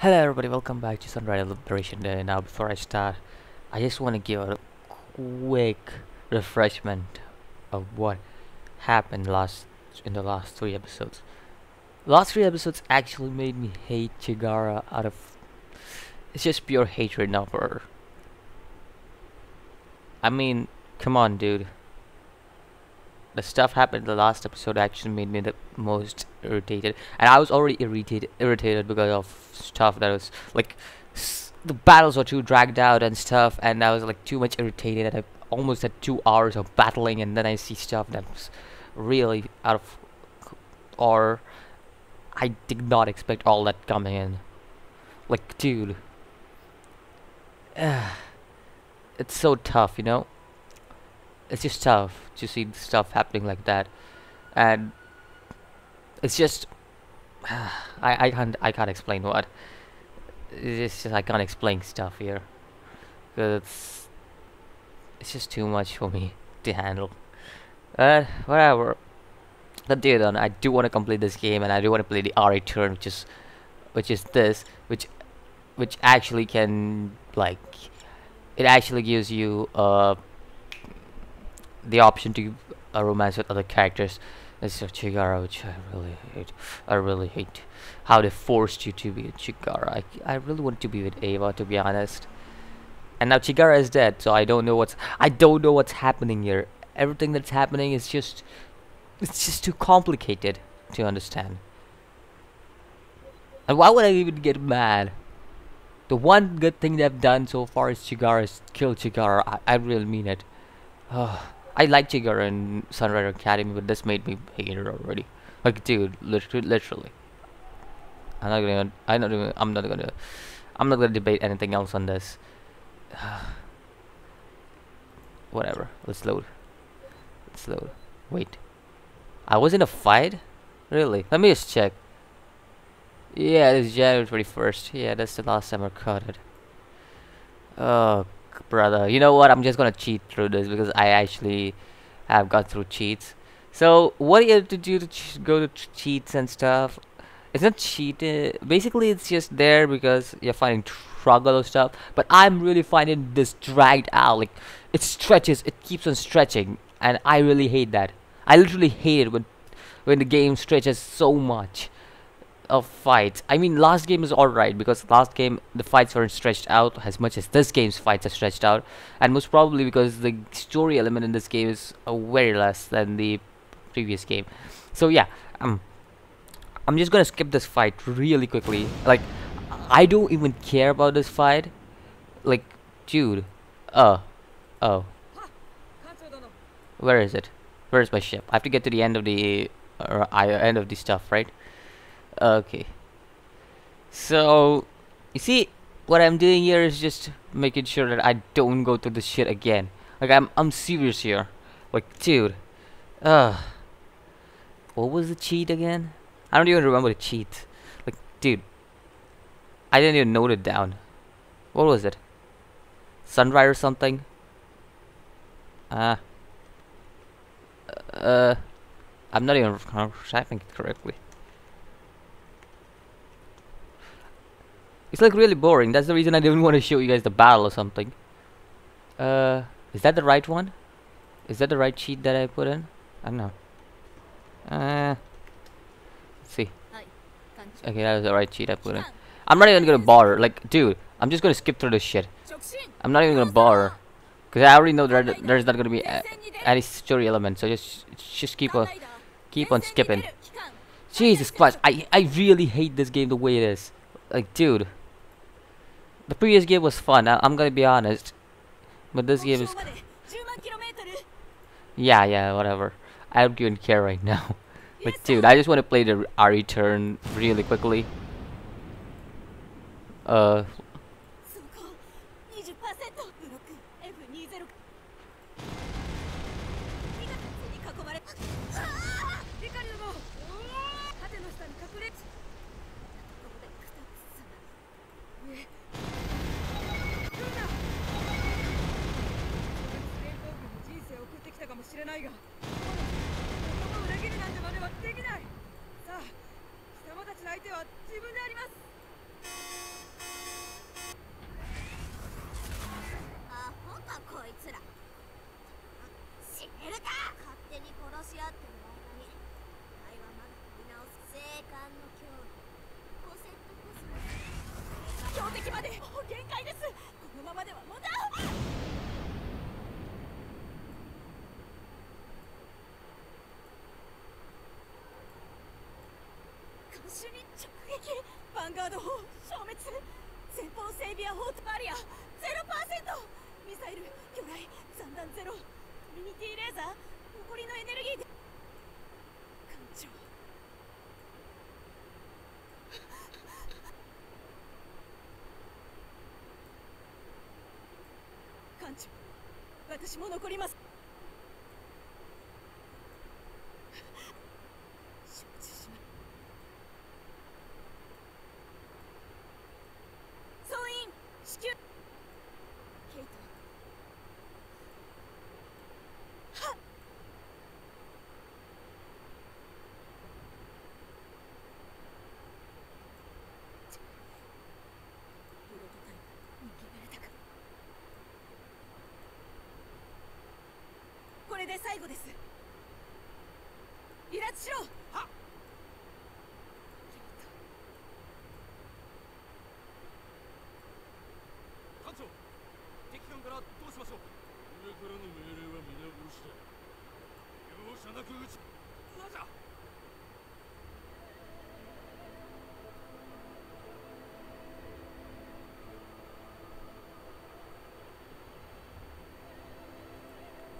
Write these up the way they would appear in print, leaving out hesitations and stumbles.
Hello everybody, welcome back to Sunrider Liberation. Now before I start, I just want to give a quick refreshment of what happened in the last 3 episodes. Last 3 episodes actually made me hate Chigara out of... It's just pure hatred now for her. I mean, come on dude. The stuff happened in the last episode actually made me the most irritated, and I was already irritated because of stuff that was like the battles were too dragged out and stuff, and I was like too much irritated, and I almost had 2 hours of battling, and then I see stuff that was really out of, or I did not expect all that coming in. Like dude, it's so tough, you know. It's just tough to see stuff happening like that, and it's just I can't explain what. It's just I can't explain stuff here, because it's just too much for me to handle. Whatever. But dude, I do want to complete this game, and I do want to play the RA turn, which is this, which actually can, like, it actually gives you the option to romance with other characters. This is Chigara, which I really hate. I really hate how they forced you to be with Chigara. I really want to be with Ava, to be honest. And now Chigara is dead, so I don't know what's happening here. Everything that's happening is just, it's just too complicated to understand. And why would I even get mad? The one good thing they've done so far is kill Chigara. I really mean it. I like Chigara in Sunrider Academy, but this made me hate her already. Like, dude, literally. I'm not gonna debate anything else on this. Whatever. Let's load. Wait. I was in a fight? Really? Let me just check. Yeah, it's January 21st. Yeah, that's the last time I recorded. Oh, brother, you know what? I'm just gonna cheat through this because I actually have got through cheats. So what do you have to do to go to cheats and stuff? It's not cheating. Basically, it's just there because you're finding struggle or stuff. But I'm really finding this dragged out. Like, it stretches. It keeps on stretching, and I really hate that. I literally hate it when the game stretches so much of fights. I mean, last game is alright because last game the fights weren't stretched out as much as this game's fights are stretched out, and most probably because the story element in this game is very less than the previous game. So yeah, I'm just gonna skip this fight really quickly. Like, I don't even care about this fight. Like, dude, oh, where is it? Where's my ship? I have to get to the end of the stuff, right? Okay, so you see what I'm doing here is just making sure that I don't go through this shit again. Like, I'm serious here. Like, dude, what was the cheat again? I don't even remember the cheat. Like, dude, I didn't even note it down. What was it? Sunrider something? I'm not even typing it correctly. It's like really boring. That's the reason I didn't want to show you guys the battle or something. Is that the right one? Is that the right cheat that I put in? I don't know. Let's see. Okay, that was the right cheat I put in. I'm not even gonna bother. Like, dude, I'm just gonna skip through this shit. I'm not even gonna bother, because I already know there's not gonna be any story element. So just keep on skipping. Jesus Christ, I really hate this game the way it is. Like, dude, the previous game was fun, I'm gonna be honest, but this game is... Yeah, whatever. I don't even care right now. Like, dude, I just want to play the RE turn really quickly.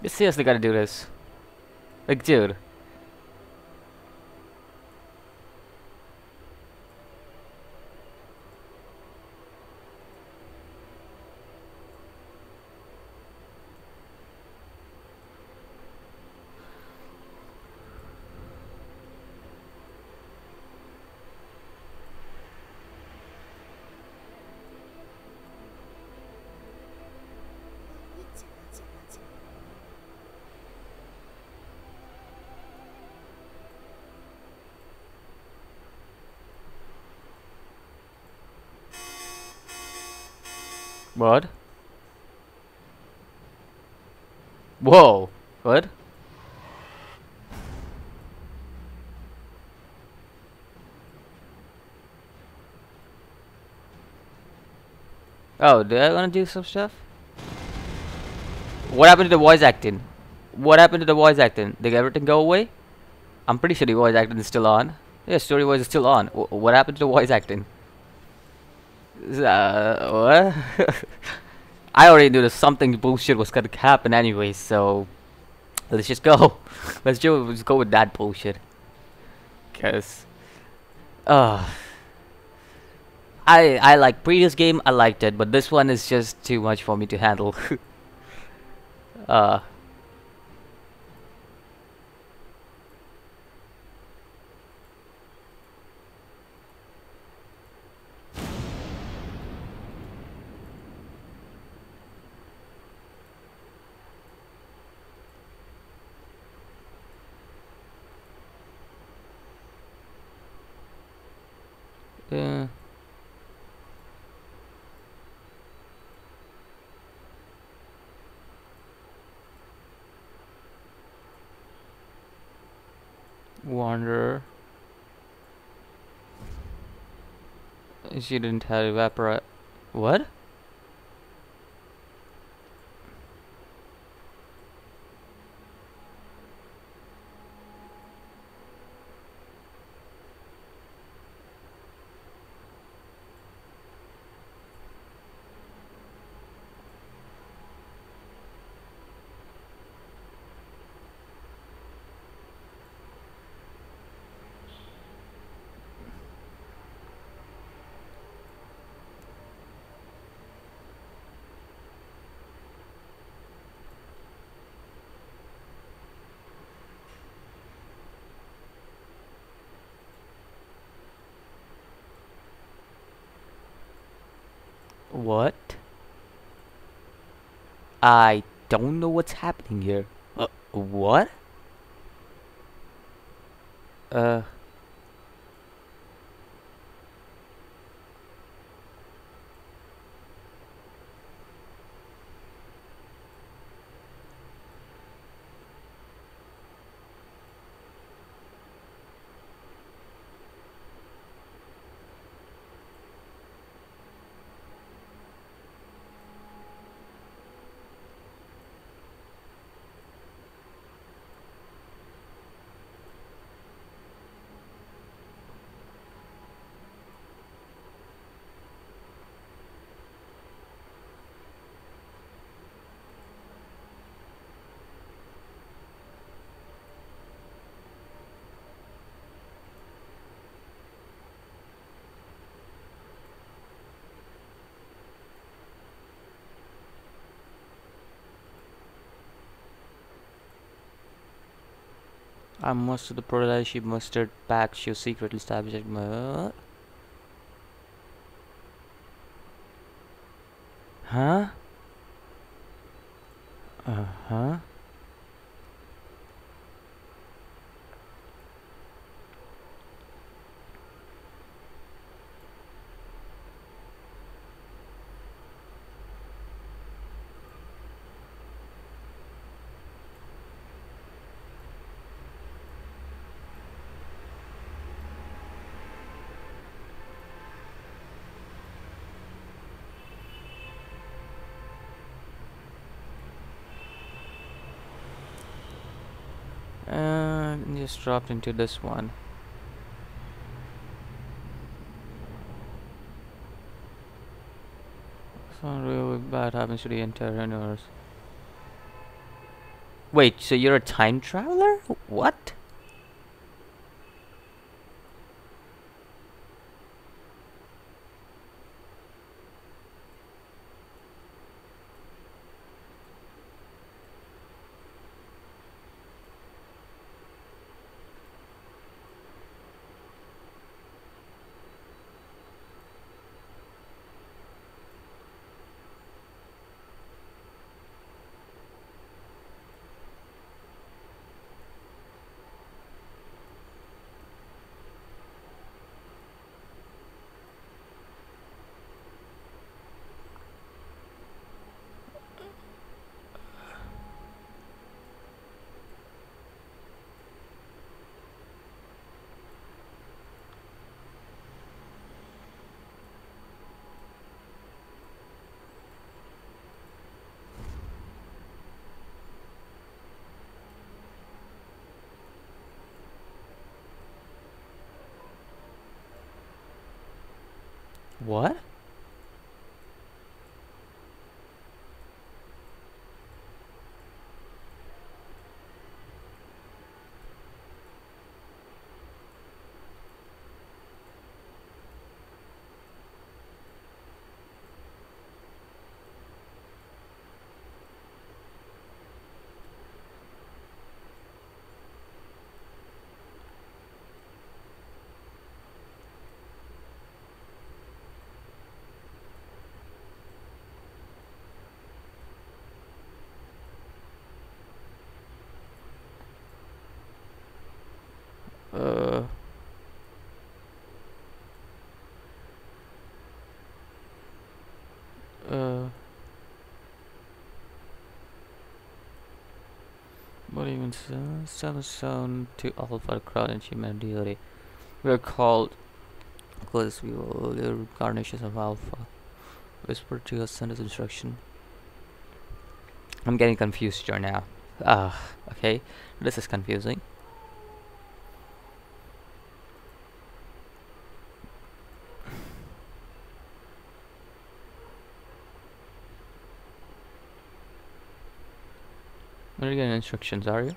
You seriously gotta do this. Like, dude. What? Whoa. What? Oh, did I wanna do some stuff? What happened to the voice acting? What happened to the voice acting? Did everything go away? I'm pretty sure the voice acting is still on. Yeah, story voice is still on. What happened to the voice acting? What? I already knew that something bullshit was gonna happen anyway, so let's just go. Let's go with that bullshit. Cause, I like previous game, I liked it, but this one is just too much for me to handle. uh. Yeah. Wanderer. She didn't have evaporate. What? What? I don't know what's happening here. What? Uh. I must the prototype ship mustard pack show secretly established. Huh? Uh-huh. Just dropped into this one. Something really bad happens to the entire universe. Wait, so you're a time traveler? What? What? Uh. Uh. What even sound to alpha crowd and human duty? We are called because we will the reincarnations of alpha. Whisper to us, send us instruction. I'm getting confused here now. Okay. This is confusing. What are you getting instructions, are you?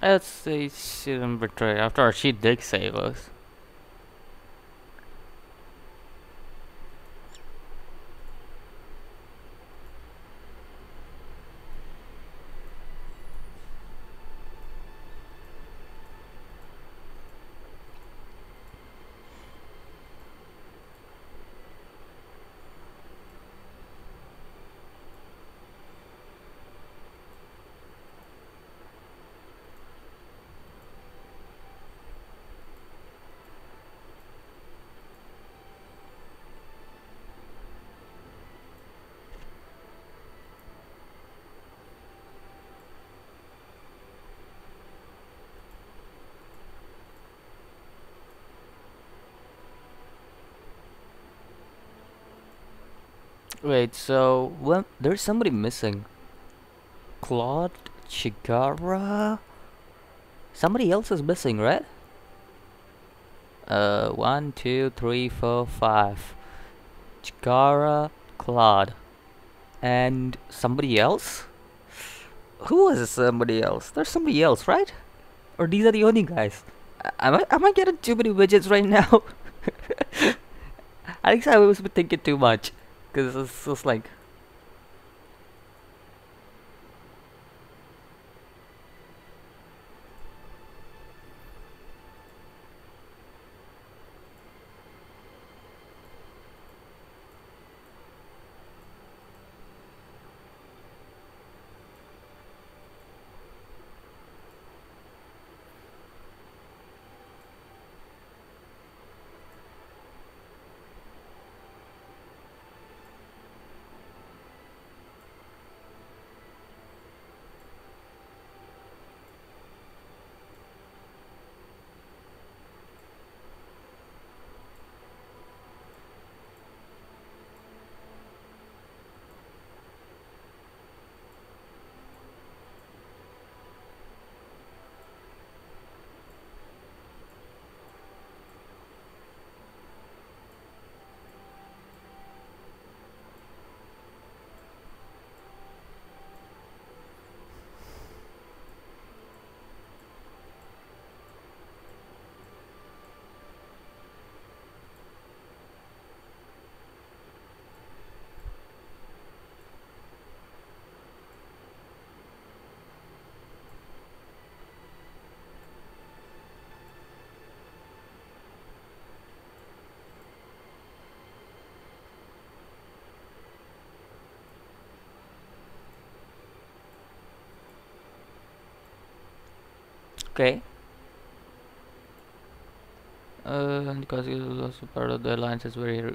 I'd say she didn't betray. After all, she did save us. Wait, so well, there's somebody missing. Claude Chigara? Somebody else is missing, right? 1, 2, 3, 4, 5. Chigara, Claude, and somebody else? Who is somebody else? There's somebody else, right? Or these are the only guys? Am I getting too many widgets right now? I think I was thinking too much. Because it's just like... Okay. Because it was also part of the alliance is very...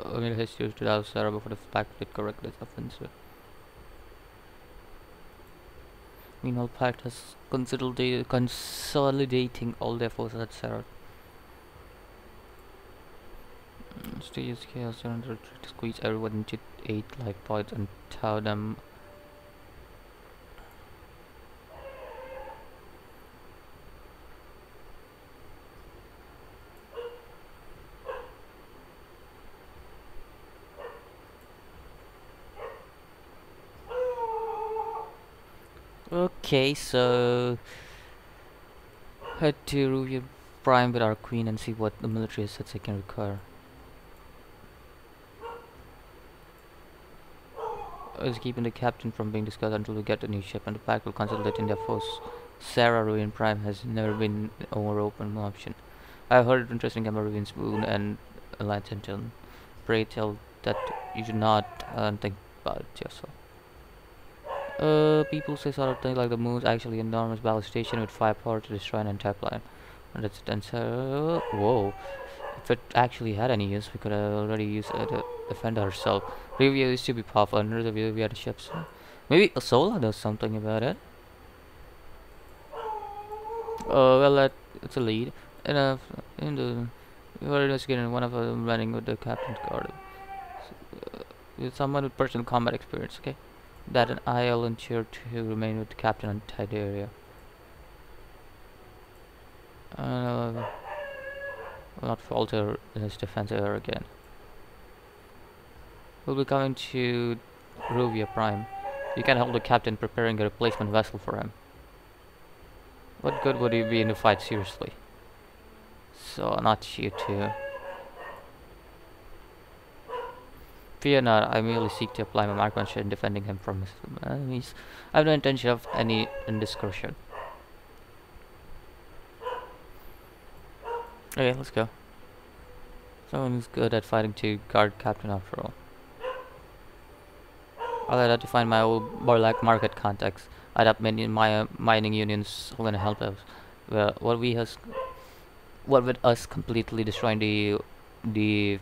I mean, has used to have Sarah before the pact with correct this offensive. Meanwhile, pact has consolidating all their forces at Sarah. Stages chaos to squeeze everyone into 8 life points and tow them. Okay, so head to Ruvia Prime with our queen and see what the military assets they can require. Is keeping the captain from being discussed until we get a new ship, and the pack will consolidate in their force. Sarah Ruin Prime has never been an over open option. I've heard interesting about Ruin's Moon and Alliance Intel. Pray tell that you should not think about it yourself. People say sort of things like the moon's actually an enormous ballast station with firepower to destroy an entire planet. And it's then whoa. If it actually had any use, we could have already used it to defend ourselves. Review used to be powerful under the view we had ships. So maybe Sola does something about it. Well, it's a lead. And in the we were investigating one of them running with the captain's guard. With someone with personal combat experience, okay? That and I'll ensure to remain with the captain on Tideria. Will not falter in his defense ever again. We'll be coming to Ruvia Prime. You can help the captain preparing a replacement vessel for him. What good would you be in a fight, seriously? So, not you too. Fear not, I merely seek to apply my marksmanship in defending him from his enemies. I have no intention of any indiscretion. Okay, let's go. Someone who's good at fighting to guard captain after all. I'll have to find my old Borlak market contacts. I'd up many mining unions who are gonna help us. Well, what with us completely destroying the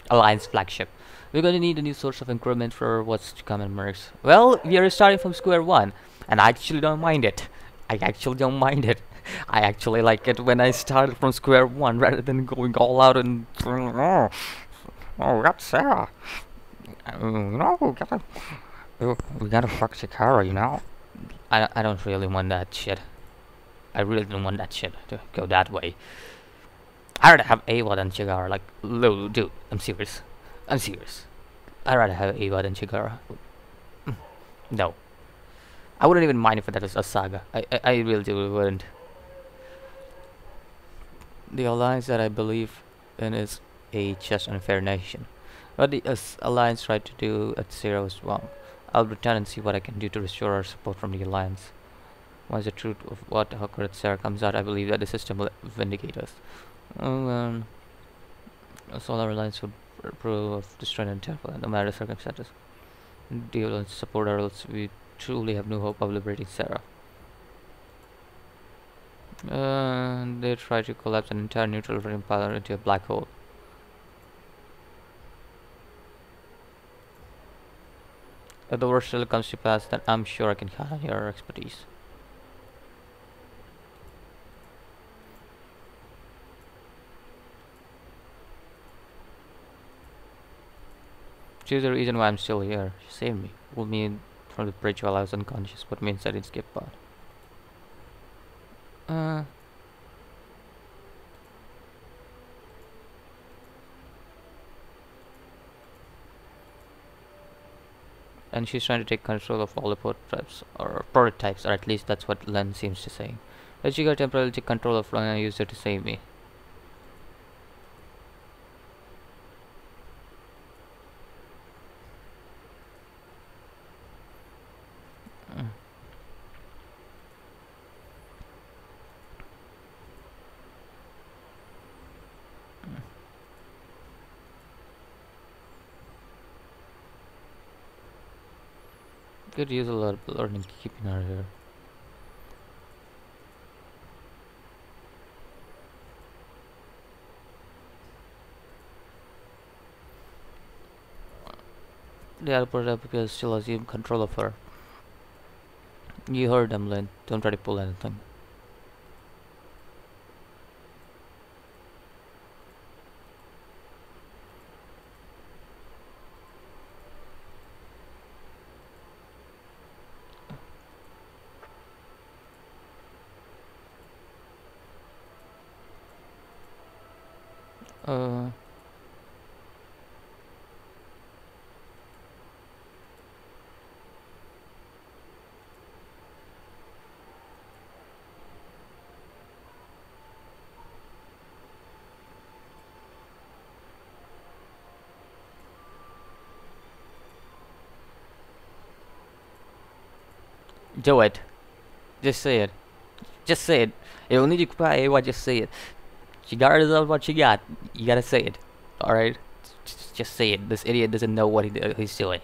Alliance flagship. We're gonna need a new source of increment for what's to come in Mercs. Well, we are starting from square one, and I actually don't mind it. I actually don't mind it. I actually like it when I started from square one rather than going all out and that's Sarah. We gotta fuck Chikara, you know. I don't really want that shit. I really don't want that shit to go that way. I'd rather have Ava than Chigara. Like, dude, I'm serious. I'm serious. I'd rather have Ava than Chigara. No. I wouldn't even mind if that was a saga. I really wouldn't. The alliance that I believe in is a just and fair nation. What the alliance tried to do at Zero is wrong. I'll return and see what I can do to restore our support from the alliance. Once the truth of what occurred at Sarah comes out, I believe that the system will vindicate us. A solar alliance would approve of destroying the temple, no matter the circumstances. Deal and support, or else we truly have no hope of liberating Sarah. They try to collapse an entire neutral empire into a black hole. If the worst still comes to pass, then I'm sure I can count on your expertise. Choose the reason why I'm still here. She saved me. Pulled me from the bridge while I was unconscious, put me inside and skip pod. And she's trying to take control of all the prototypes, or at least that's what Len seems to say. Let you go temporarily take control of Len and use her to save me. Could use a lot of learning keeping her here. The other prototype still assume control of her. You heard them, Lynn. Don't try to pull anything. Do it. Just say it. Just say it. You don't need to cry. Why just say it? She got herself what she got. You gotta say it. Alright? Just say it. This idiot doesn't know what he's doing.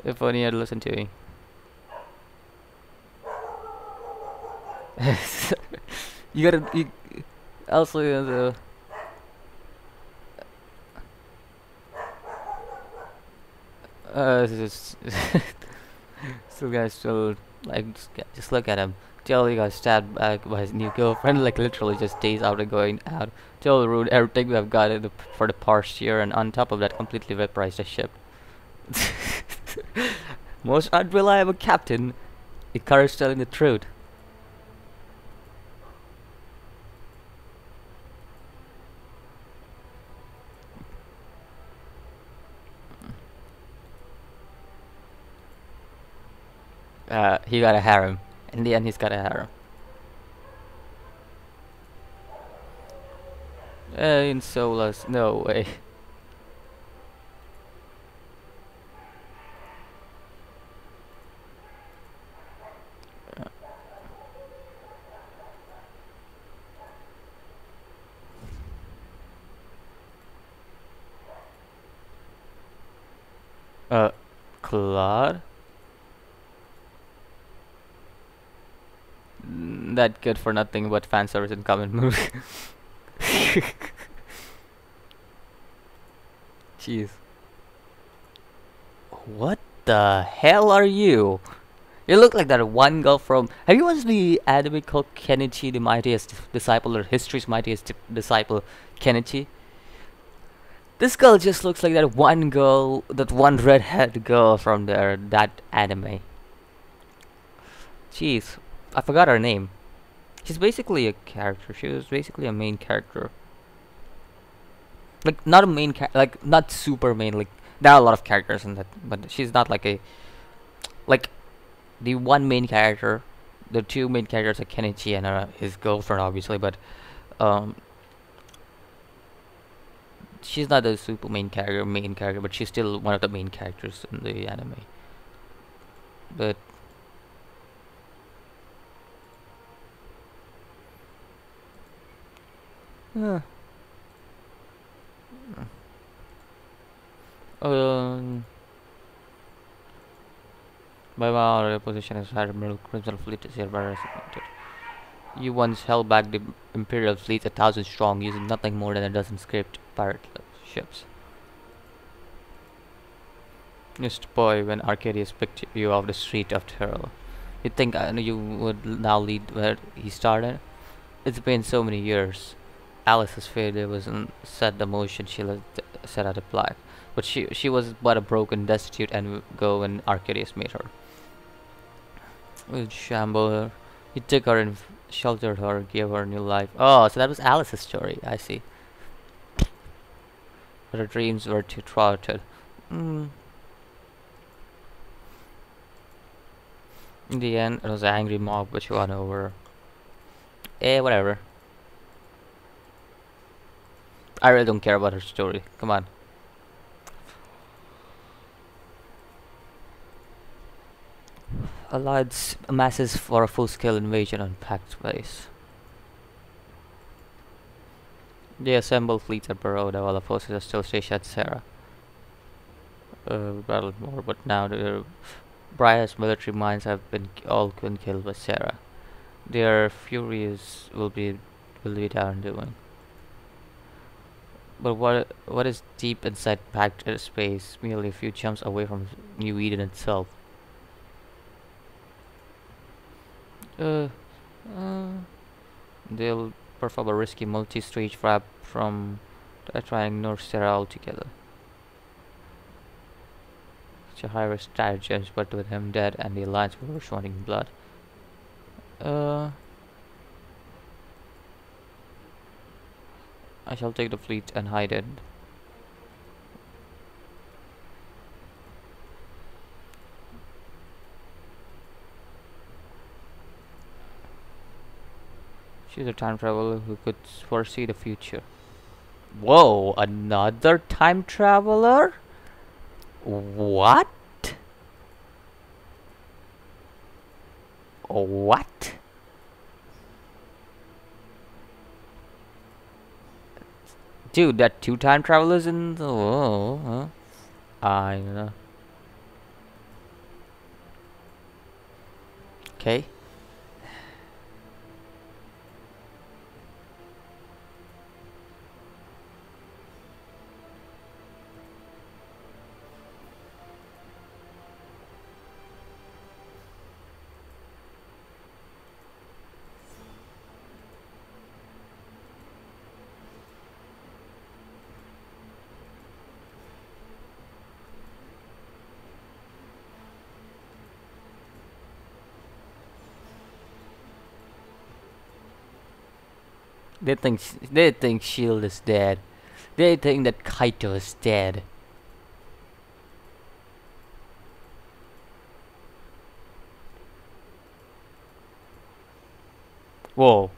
If only I'd listened to me. You gotta. Also, still guys, still like just look at him. Till he got stabbed back by his new girlfriend, like literally just days after going out. Till ruined everything we have got for the past year, and on top of that, completely vaporized the ship. Most unreliable captain. The courage telling the truth. He got a harem. In the end, he's got a harem. In Solas, no way. Claude? That good for nothing but fan service in common movie. Jeez. What the hell are you? You look like that one girl from. Have you watched the anime called Kenichi, the Mightiest Disciple, or History's Mightiest Disciple, Kenichi? This girl just looks like that one girl, that one redhead girl from there, that anime. Jeez, I forgot her name. She's basically a character. She was basically a main character. Like, not a main character, like, not super main, like, there are a lot of characters in that, but she's not like a, like, the one main character, the two main characters are Kenichi and his girlfriend, obviously, but, she's not a super main character, but she's still one of the main characters in the anime. But, by my your position as Admiral Crimson Fleet is hereby submitted. You once held back the Imperial fleet 1,000 strong, using nothing more than a dozen scraped pirate ships. Mr. Boy, when Arcadius picked you off the street of Terrell, you think you would now lead where he started? It's been so many years. Alice's failure wasn't set the motion she set out to apply, but she was but a broken, destitute, and go when Arcadius made her. We'd shamble her. He took her and sheltered her, gave her new life. Oh, so that was Alice's story. I see. But her dreams were too thwarted. In the end, it was an angry mob which won over. Whatever. I really don't care about her story. Come on. Allied masses for a full-scale invasion on packed base. They assembled fleets at Baroda while the forces are still stationed at Sarah. Battled more, but now the Briar's military minds have been all been killed by Sarah. Their furies will be down doing. But what is deep inside packed space, merely a few jumps away from New Eden itself? They'll perform a risky multi-stage trap from try and ignore Sarah altogether. Such a high-risk strategy, but with him dead and the Alliance were running blood. I shall take the fleet and hide it. She's a time traveler who could foresee the future. Whoa, another time traveler? What? What? Dude, that two time travelers in the I know. Okay. They think Shield is dead. They think that Kayto is dead. Whoa.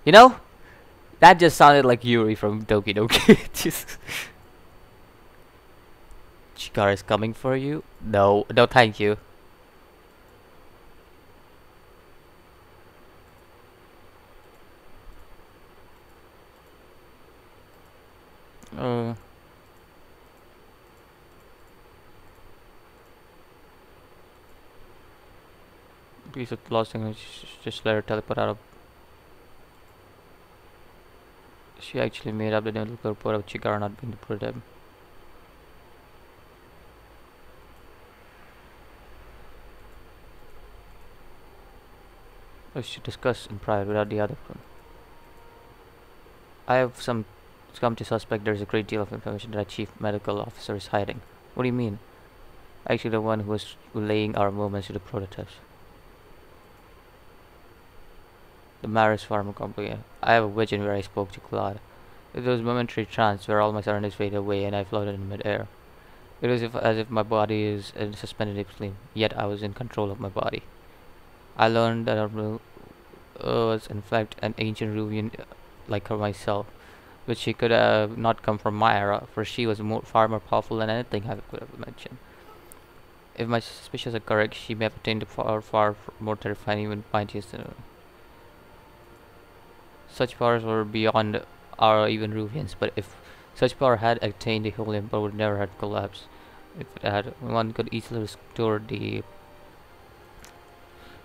You know, that just sounded like Yuri from Doki Doki. Just Chikara is coming for you. No, no, thank you. Uh, piece of lost thing. Just let her teleport out of. She actually made up the little report of Chikara not being deported. We should discuss in private without the other one. I have come to suspect there's a great deal of information that our chief medical officer is hiding. What do you mean? Actually, the one who was relaying our movements to the prototypes. The Maris Pharma Company. I have a vision where I spoke to Claude. It was a momentary trance where all my surroundings faded away and I floated in mid-air. It was as if my body is in suspended sleep, yet I was in control of my body. I learned that I was in fact an ancient Ruvian like her myself, but she could not come from my era, for she was far more powerful than anything I could have imagined. If my suspicions are correct, she may have attained a far more terrifying, even mightier than such powers were beyond our even Ruvians, but if such power had attained, the whole empire would never have collapsed. If it had, one could easily restore the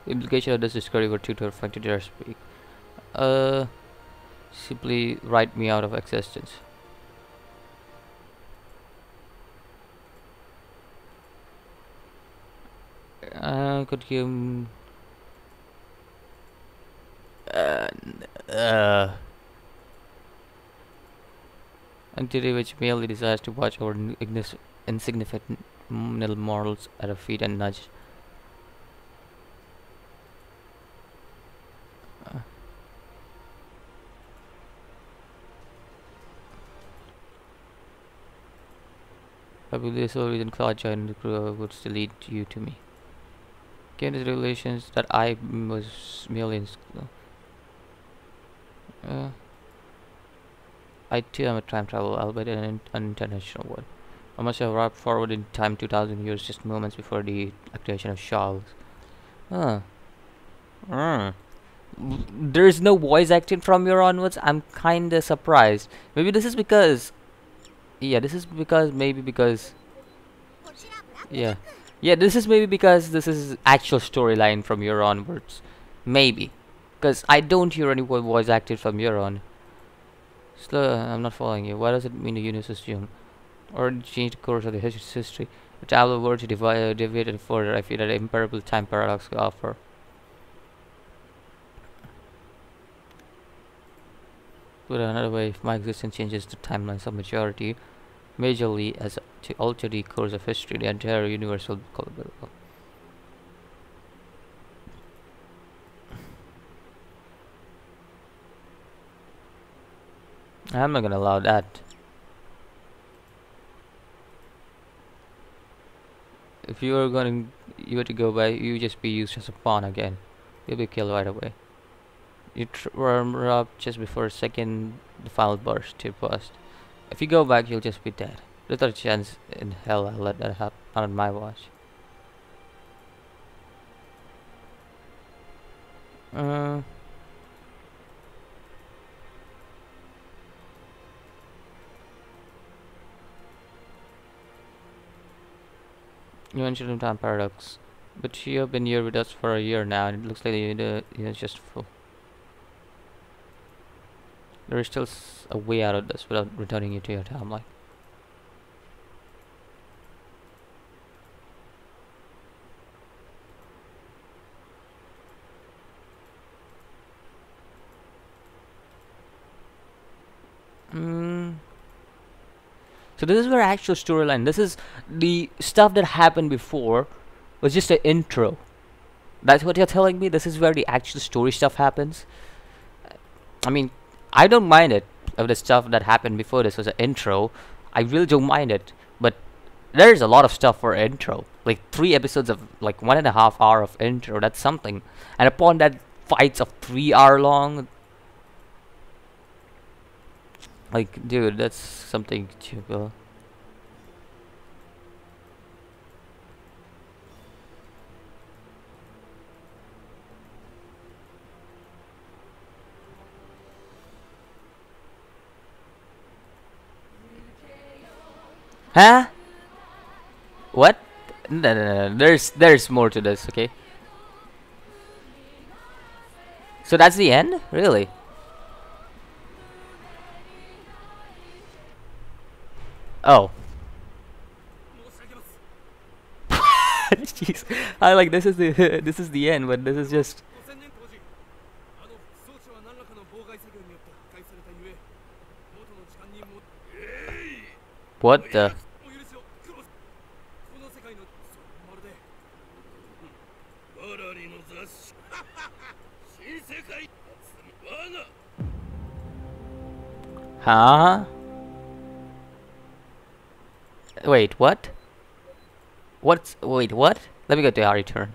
implication of this discovery were too terrifying to dare speak. Simply write me out of existence. Could you entity which merely desires to watch over insignificant mortals at her feet and nudge. I believe the sole reason Claude joined the crew would still lead you to me. Given the revelations that I was merely I too am a time traveler, albeit an unintentional one. I must have arrived forward in time 2000 years, just moments before the activation of Charles. There's no voice acting from here onwards. I'm kinda surprised. Maybe this is because... Yeah, this is because... Maybe because... Yeah. Yeah, this is maybe because this is actual storyline from here onwards. Maybe. Because I don't hear any voice acted from here on. Slow, I'm not following you. What does it mean the universe is doomed? Or change the course of the history? The travel were to deviate it further. I feel that an imparable time paradox could offer. Put another way, if my existence changes the timelines of majority, majorly as to alter the course of history, the entire universe will be collapsible. I'm not gonna allow that. If you were to go by, you just be used as a pawn again. You'll be killed right away. You were up just before the final burst to bust. If you go back, you'll just be dead. There's not a chance in hell I'll let that happen. Not on my watch. You mentioned time paradox, but you have been here with us for a year now, and it looks like you're just full. There is still a way out of this without returning you to your timeline. So this is where actual storyline. This is the stuff that happened before was just an intro. That's what you're telling me? This is where the actual story stuff happens? I mean, I don't mind it of the stuff that happened before this was an intro. I really don't mind it, but there's a lot of stuff for intro. Like 3 episodes of like 1.5 hour of intro. That's something. And upon that, fights of 3 hour long. Like, dude, that's something too. Huh? What? No, no, no. There's more to this. Okay. So that's the end, really? Oh. Jeez. I like this is the this is the end, but this is just what the. Huh? Wait, what? Wait, what? Let me go to our return.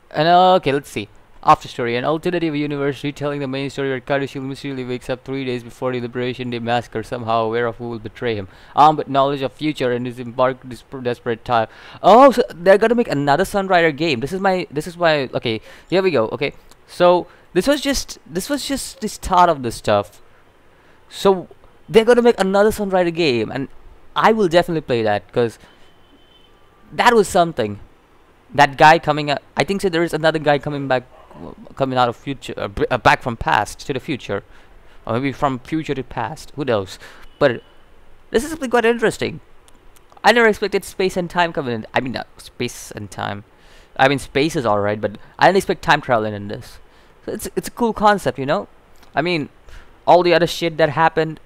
And okay, let's see. After story, an alternative universe retelling the main story where Kayto Shields mysteriously wakes up 3 days before the Liberation Day massacre, somehow aware of who will betray him. Armed with knowledge of future and is embarked on this desperate time. Oh, so they're gonna make another Sunrider game. This is my okay, here we go, okay. So this was just the start of this stuff. So they're gonna make another Sunrider game, and I will definitely play that because that was something. That guy coming out, I think so there is another guy coming out of future, back from past to the future, or maybe from future to past, who knows. But this is something quite interesting. I never expected space and time coming in. I mean, space and time, I mean space is alright, but I didn't expect time traveling in this. So it's a cool concept, you know. I mean, all the other shit that happened,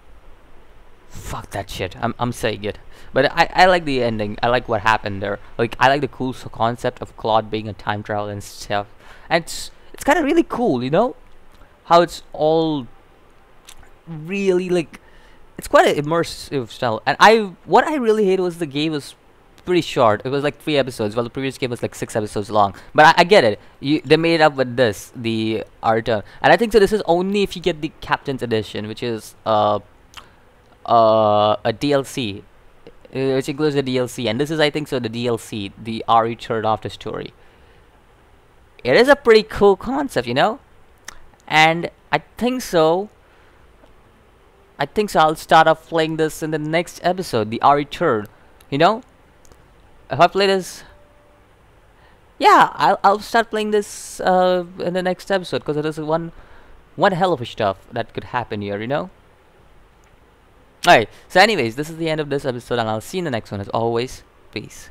fuck that shit, I'm saying it. But I like the ending. I like what happened there. Like, I like the cool concept of Claude being a time travel and stuff. And it's kind of really cool, you know, how it's all really like, it's quite an immersive style. And what I really hate was the game was pretty short. It was like 3 episodes, while the previous game was like 6 episodes long. But I get it. They made it up with this, the Arta, and I think so. This is only if you get the Captain's Edition, which is a DLC. Which includes the DLC, and this is, I think so, the DLC, the RE third after story. It is a pretty cool concept, you know, and I think so. I'll start off playing this in the next episode, the RE third. You know, if I play this, yeah, I'll start playing this in the next episode because it is one hell of a stuff that could happen here, you know. Alright, so anyways, this is the end of this episode, and I'll see you in the next one. As always, peace.